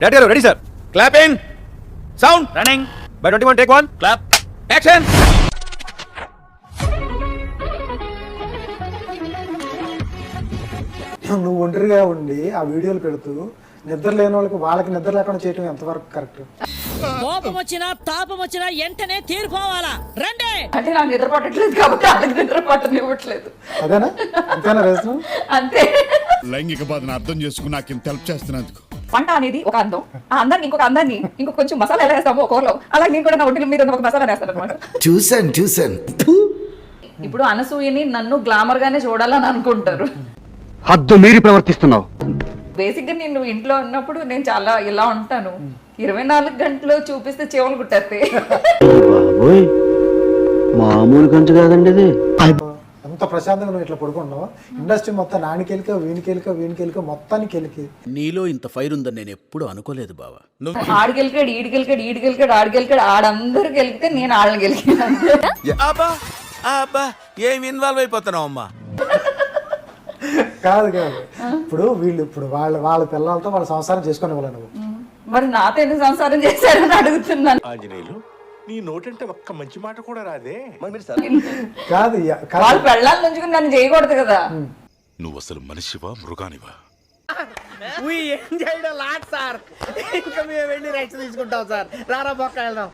Ready, sir. Clap in. Sound. Running. By 21, take one. Clap. Action. నువ్వు ఒంటరిగా ఉండి ఆ వీడియోలు పెడుతూ నిద్ర లేని వాళ్ళకి నిద్ర లేకుండా చేయటం ఎంతవరకు కరెక్ట్? కోపం వచ్చినా తాపం వచ్చినా వెంటనే తీరిపోవాలా రండి అంటే నాకు నిద్ర పట్టట్లేదు కాబట్టి వాళ్ళకి నిద్ర పట్టనివ్వట్లేదు. అదేనా? అంతేనా రీజన్? అంతే. లైంగిక బాధను అర్థం చేసుకుని నాకు ఇంత హెల్ప్ చేస్తున్నందుకు. వంట అనేది ఒక అందం, ఆ అందాన్ని ఇంకొక అందాన్ని ఇంకొక కొంచెం మసాలా ఎలా వేస్తామో కూరలో, అలా నేను కూడా నా ఒంటి మీద ఒక మసాలా వేస్తాను అనమాట. చూసాను ఇప్పుడు అనసూయని నన్ను గ్లామర్ గానే చూడాలని అనుకుంటారు. హద్దు మీరి ప్రవర్తిస్తున్నావు. బేసిక్ గా నేను ఇంట్లో ఉన్నప్పుడు నేను చాలా ఇలా ఉంటాను. 24 గంటలు చూపిస్తే చెవులు కుట్టేస్తాయి. బాబోయ్ మామూలు గంట కాదండి ఇది. ఎంత ప్రశాంతంగా నువ్వు ఇట్లా పడుకున్నావు. ఇండస్ట్రీ మొత్తం నానికెలిక వీనికెలిక మొత్తానికి వెళ్ళి నీలో ఇంత ఫైర్ ఉందని నేను ఎప్పుడు అనుకోలేదు బావా. ఆడికెళ్ళికాడు ఈడికెళ్ళికాడు ఆడికెళ్ళికాడు ఆడందరూ గెలికితే నేను ఆడని గెలికాను. ఏం ఇన్వాల్వ్ అయిపోతున్నావు అమ్మా. కాదు ఇప్పుడు వాళ్ళ పిల్లలతో వాళ్ళ సంసారం చేసుకునే వాళ్ళు నువ్వు. మరి నాతో ఎందుకు సంసారం చేశారని అడుగుతున్నాను. ఆంజనేయులు నీ నోటంటే ఒక్క మంచి మాట కూడా రాదే. కాదు వాళ్ళ పెళ్ళాల నుంచి నన్ను చేయకూడదు కదా. నువ్వు అసలు మనిషివా మృగానివా? లాట్ సార్ ఇంకా మేము వెళ్ళి రెస్ట్ తీసుకుంటాం సార్. రారా పక్క వెళ్దాం.